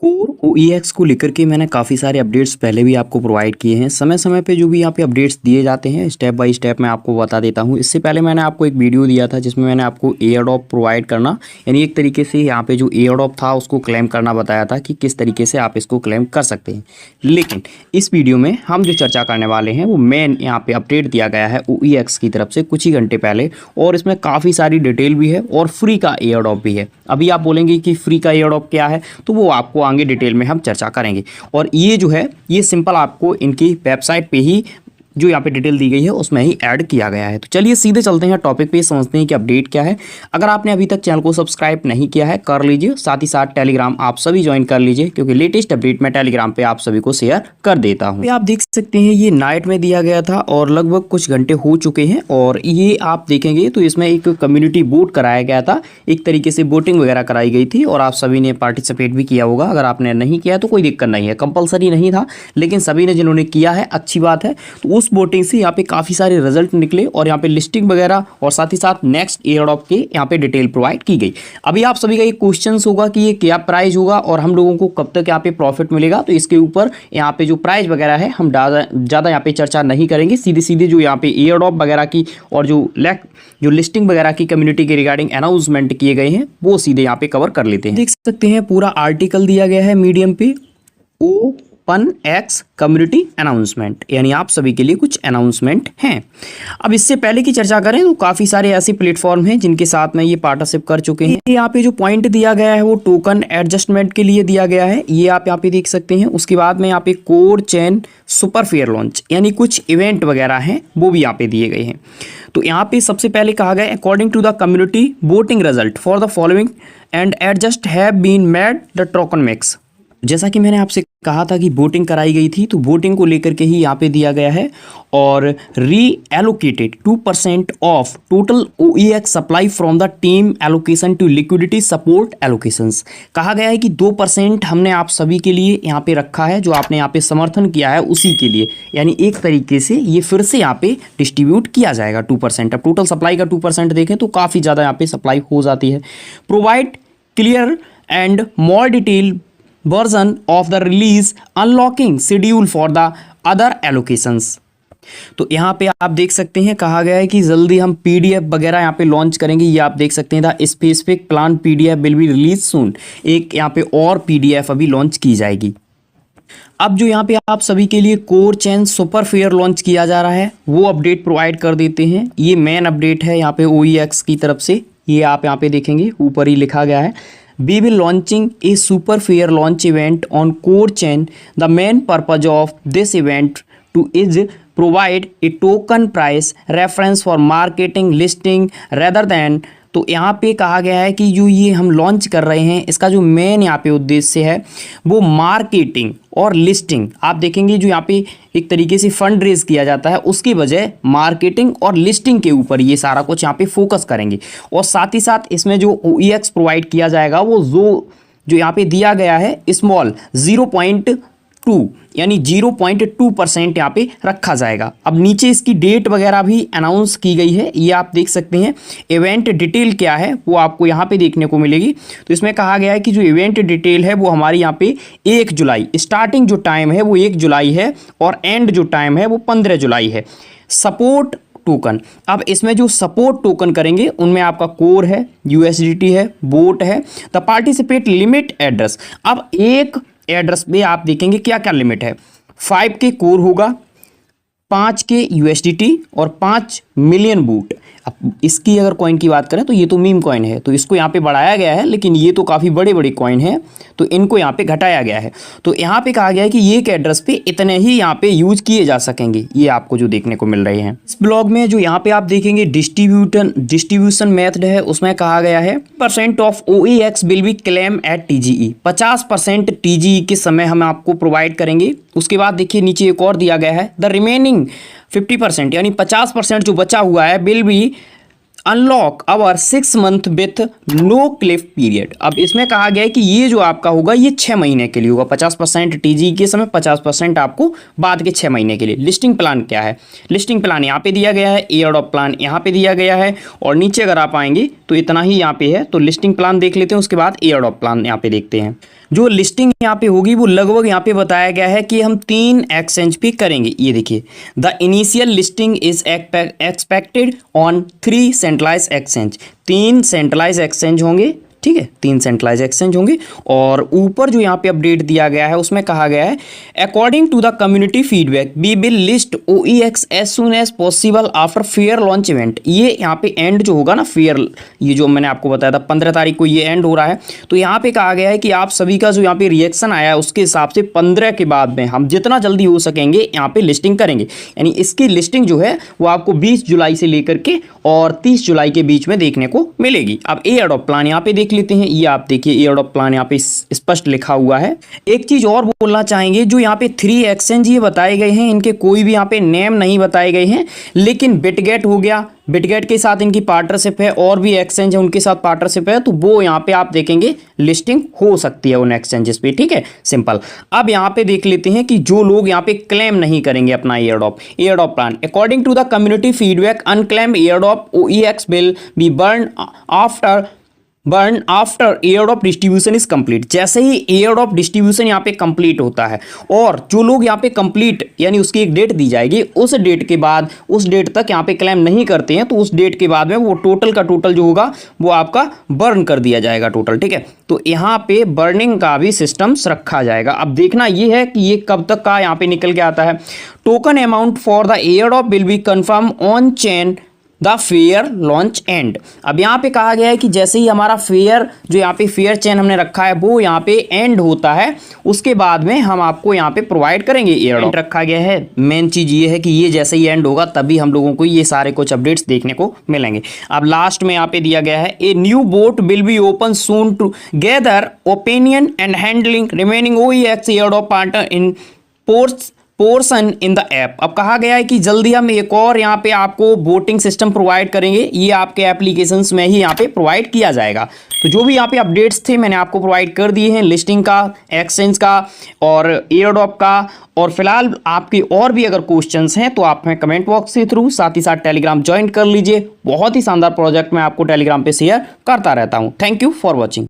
Core OEX को लेकर के मैंने काफ़ी सारे अपडेट्स पहले भी आपको प्रोवाइड किए हैं। समय समय पे जो भी यहाँ पे अपडेट्स दिए जाते हैं स्टेप बाय स्टेप मैं आपको बता देता हूँ। इससे पहले मैंने आपको एक वीडियो दिया था जिसमें मैंने आपको एयरड्रॉप प्रोवाइड करना यानी एक तरीके से यहाँ पे जो एयरड्रॉप था उसको क्लेम करना बताया था कि किस तरीके से आप इसको क्लेम कर सकते हैं। लेकिन इस वीडियो में हम जो चर्चा करने वाले हैं वो मेन यहाँ पे अपडेट दिया गया है OEX की तरफ से कुछ ही घंटे पहले, और इसमें काफ़ी सारी डिटेल भी है और फ्री का एयरड्रॉप भी है। अभी आप बोलेंगे कि फ्री का एयरड्रॉप क्या है, तो वो आपको आगे डिटेल में हम चर्चा करेंगे। और ये जो है ये सिंपल आपको इनकी वेबसाइट पे ही जो यहाँ पे डिटेल दी गई है उसमें ही ऐड किया गया है। तो चलिए सीधे चलते हैं टॉपिक पे, समझते हैं कि अपडेट क्या है। अगर आपने अभी तक चैनल को सब्सक्राइब नहीं किया है कर लीजिए, साथ ही साथ टेलीग्राम आप सभी ज्वाइन कर लीजिए क्योंकि लेटेस्ट अपडेट मैं टेलीग्राम पे आप सभी को शेयर कर देता हूँ। आप देख सकते हैं ये नाइट में दिया गया था और लगभग कुछ घंटे हो चुके हैं, और ये आप देखेंगे तो इसमें एक कम्युनिटी वोट कराया गया था, एक तरीके से वोटिंग वगैरह कराई गई थी और आप सभी ने पार्टिसिपेट भी किया होगा। अगर आपने नहीं किया तो कोई दिक्कत नहीं है, कंपलसरी नहीं था, लेकिन सभी ने जिन्होंने किया है अच्छी बात है। तो उस वोटिंग से यहाँ पे काफ़ी सारे रिजल्ट निकले और यहाँ पे लिस्टिंग वगैरह और साथ ही साथ नेक्स्ट एयरड्रॉप के यहाँ पे डिटेल प्रोवाइड की गई। अभी आप सभी का एक क्वेश्चन होगा कि ये क्या प्राइस होगा और हम लोगों को कब तक यहाँ पे प्रॉफिट मिलेगा। तो इसके ऊपर यहाँ पे जो प्राइस वगैरह है हम ज़्यादा यहाँ पे चर्चा नहीं करेंगे, सीधे सीधे जो यहाँ पे एयरड्रॉप वगैरह की और जो लिस्टिंग वगैरह की कम्युनिटी के रिगार्डिंग अनाउंसमेंट किए गए हैं वो सीधे यहाँ पे कवर कर लेते हैं। देख सकते हैं पूरा आर्टिकल दिया गया है मीडियम पे, OpenX कम्युनिटी अनाउंसमेंट, यानी आप सभी के लिए कुछ अनाउंसमेंट हैं। अब इससे पहले की चर्चा करें तो काफ़ी सारे ऐसे प्लेटफॉर्म हैं जिनके साथ में ये पार्टनरशिप कर चुके हैं। यहाँ पे जो पॉइंट दिया गया है वो टोकन एडजस्टमेंट के लिए दिया गया है, ये आप यहाँ पे देख सकते हैं। उसके बाद में यहाँ पे core chain super fair launch यानी कुछ इवेंट वगैरह हैं वो भी यहाँ पे दिए गए हैं। तो यहाँ पे सबसे पहले कहा गया according to the community voting result for the following and adjust have been made the token mix. जैसा कि मैंने आपसे कहा था कि वोटिंग कराई गई थी, तो वोटिंग को लेकर के ही यहाँ पे दिया गया है। और reallocated 2% of total OEX supply from the team allocation to liquidity support allocations. कहा गया है कि 2% हमने आप सभी के लिए यहाँ पे रखा है, जो आपने यहाँ पे समर्थन किया है उसी के लिए, यानी एक तरीके से ये फिर से यहाँ पे डिस्ट्रीब्यूट किया जाएगा 2%। अब टोटल सप्लाई का 2% देखें तो काफ़ी ज़्यादा यहाँ पे सप्लाई हो जाती है। Provide clear and more detail version of the release unlocking schedule for the other allocations। तो यहाँ पे आप देख सकते हैं कहा गया है कि जल्दी हम PDF वगैरह यहाँ पे लॉन्च करेंगे। ये आप देख सकते हैं the specific plan PDF will be release soon. एक यहाँ पे और PDF अभी लॉन्च की जाएगी। अब जो यहाँ पे आप सभी के लिए core chain super fair launch किया जा रहा है वो अपडेट प्रोवाइड कर देते हैं। ये मेन अपडेट है यहाँ पे OEX की तरफ से, ये आप यहाँ पे देखेंगे ऊपर ही लिखा गया है We will launching a super fair launch event on core chain. The main purpose of this event is provide a token price reference for marketing listing rather than। तो यहाँ पे कहा गया है कि जो ये हम लॉन्च कर रहे हैं इसका जो मेन यहाँ पे उद्देश्य है वो मार्केटिंग और लिस्टिंग। आप देखेंगे जो यहाँ पे एक तरीके से फंड रेज किया जाता है उसकी बजाय मार्केटिंग और लिस्टिंग के ऊपर ये सारा कुछ यहाँ पे फोकस करेंगे। और साथ ही साथ इसमें जो OEX प्रोवाइड किया जाएगा वो जो यहाँ पे दिया गया है स्मॉल 0.2 यानी 0.2% यहाँ पे रखा जाएगा। अब नीचे इसकी डेट वगैरह भी अनाउंस की गई है, ये आप देख सकते हैं। इवेंट डिटेल क्या है वो आपको यहाँ पे देखने को मिलेगी। तो इसमें कहा गया है कि जो इवेंट डिटेल है वो हमारी यहाँ पे 1 जुलाई, स्टार्टिंग जो टाइम है वो 1 जुलाई है और एंड जो टाइम है वो 15 जुलाई है। सपोर्ट टोकन, अब इसमें जो सपोर्ट टोकन करेंगे उनमें आपका कोर है, USDT है, बोट है। द पार्टिसिपेट लिमिट एड्रेस, अब एक एड्रेस में आप देखेंगे क्या क्या लिमिट है। 5 के कोर होगा, 5 के USDT और 5 मिलियन बूट। अब इसकी अगर कॉइन की बात करें तो ये तो मीम कॉइन है तो इसको यहाँ पे बढ़ाया गया है, लेकिन ये तो काफ़ी बड़े बड़े कॉइन हैं तो इनको यहाँ पे घटाया गया है। तो यहाँ पे कहा गया है कि एक एड्रेस पे इतने ही यहाँ पे यूज किए जा सकेंगे, ये आपको जो देखने को मिल रहे हैं। इस ब्लॉग में जो यहाँ पे आप देखेंगे डिस्ट्रीब्यूशन मेथड है उसमें कहा गया है % of OEX will be claim at TGE। 50% TGE के समय हम आपको प्रोवाइड करेंगे। उसके बाद देखिए नीचे एक और दिया गया है द रिमेनिंग 50% यानी 50% जो बचा हुआ है will be unlock over 6 month with no cliff period. अब इसमें कहा गया है कि ये जो आपका होगा ये 6 महीने के लिए होगा। 50% TGE के समय, 50% आपको बाद के 6 महीने के लिए। लिस्टिंग प्लान क्या है, लिस्टिंग प्लान यहाँ पे दिया गया है, एयरड्रॉप प्लान यहाँ पे दिया गया है और नीचे अगर आप आएंगे तो इतना ही यहाँ पे है। तो लिस्टिंग प्लान देख लेते हैं, उसके बाद एयरड्रॉप प्लान यहाँ पे देखते हैं। जो लिस्टिंग यहाँ पे होगी वो लगभग यहाँ पे बताया गया है कि हम 3 एक्सचेंज पे करेंगे। ये देखिए, the initial listing is expected on 3 centralise exchange. 3 centralise exchange होंगे, ठीक है, 3 सेंट्रलाइज एक्सचेंज होंगे। और ऊपर जो यहाँ पे अपडेट दिया गया है उसमें कहा गया है according to the community feedback we will list OEX as soon as possible after fair launch event. ये यहाँ पे एंड जो होगा ना फेयर, ये जो मैंने आपको बताया था 15 तारीख को ये एंड हो रहा है, तो यहाँ पे कहा गया है कि आप सभी का जो यहाँ पे रिएक्शन आया है उसके हिसाब से 15 के बाद में हम जितना जल्दी हो सकेंगे यहाँ पे लिस्टिंग करेंगे। यानी इसकी लिस्टिंग जो है वो आपको 20 जुलाई से लेकर के और 30 जुलाई के बीच में देखने को मिलेगी। अब एयरड्रॉप प्लान यहाँ पे देख लेते हैं। ये आप देखिए एयरड्रॉप प्लान यहाँ पे स्पष्ट लिखा हुआ है। एक चीज और बोलना चाहेंगे, जो यहाँ पे 3 एक्सचेंज ये बताए गए हैं इनके कोई भी यहाँ पे नेम नहीं बताए गए हैं, लेकिन बिटगेट हो गया, बिटगेट के साथ इनकी पार्टनरशिप है, और भी एक्सचेंज है उनके साथ पार्टनरशिप है, तो वो यहाँ पे आप देखेंगे लिस्टिंग हो सकती है उन एक्सचेंजेस पे, ठीक है, सिंपल। अब यहाँ पे देख लेते हैं कि जो लोग यहाँ पे क्लेम नहीं करेंगे अपना airdrop plan, according to the community feedback unclaimed airdrop OEX will be burn after airdrop distribution is complete. जैसे ही एयरड्रॉप डिस्ट्रीब्यूशन यहाँ पे कंप्लीट होता है और जो लोग यहाँ पे कंप्लीट यानी उसकी एक डेट दी जाएगी, उस डेट के बाद उस डेट तक यहाँ पे क्लेम नहीं करते हैं तो उस डेट के बाद में वो टोटल का टोटल जो होगा वो आपका बर्न कर दिया जाएगा टोटल, ठीक है। तो यहाँ पे बर्निंग का भी सिस्टम्स रखा जाएगा। अब देखना ये है कि ये कब तक का यहाँ पे निकल के आता है। Token amount for the airdrop will be confirm on chain the fair launch and. अब यहाँ पे कहा गया है कि जैसे ही हमारा फेयर जो यहाँ पे फेयर चेन हमने रखा है वो यहाँ पे एंड होता है, उसके बाद में हम आपको यहाँ पे प्रोवाइड करेंगे एयरड्रॉप रखा गया है। मेन चीज ये है कि ये जैसे ही एंड होगा तभी हम लोगों को ये सारे कुछ अपडेट्स देखने को मिलेंगे। अब लास्ट में यहाँ पे दिया गया है a new vote will be open soon to gather opinion and handling remaining OEX airdrop partner in portion in the app. अब कहा गया है कि जल्दी हम एक और यहाँ पे आपको वोटिंग सिस्टम प्रोवाइड करेंगे, ये आपके एप्लीकेशंस में ही यहाँ पे प्रोवाइड किया जाएगा। तो जो भी यहाँ पे अपडेट्स थे मैंने आपको प्रोवाइड कर दिए हैं, लिस्टिंग का, एक्सचेंज का और एयरड्रॉप का। और फिलहाल आपके और भी अगर क्वेश्चंस हैं तो आप हमें कमेंट बॉक्स के थ्रू, साथ ही साथ टेलीग्राम ज्वाइन कर लीजिए। बहुत ही शानदार प्रोजेक्ट मैं आपको टेलीग्राम पे शेयर करता रहता हूँ। Thank you for watching.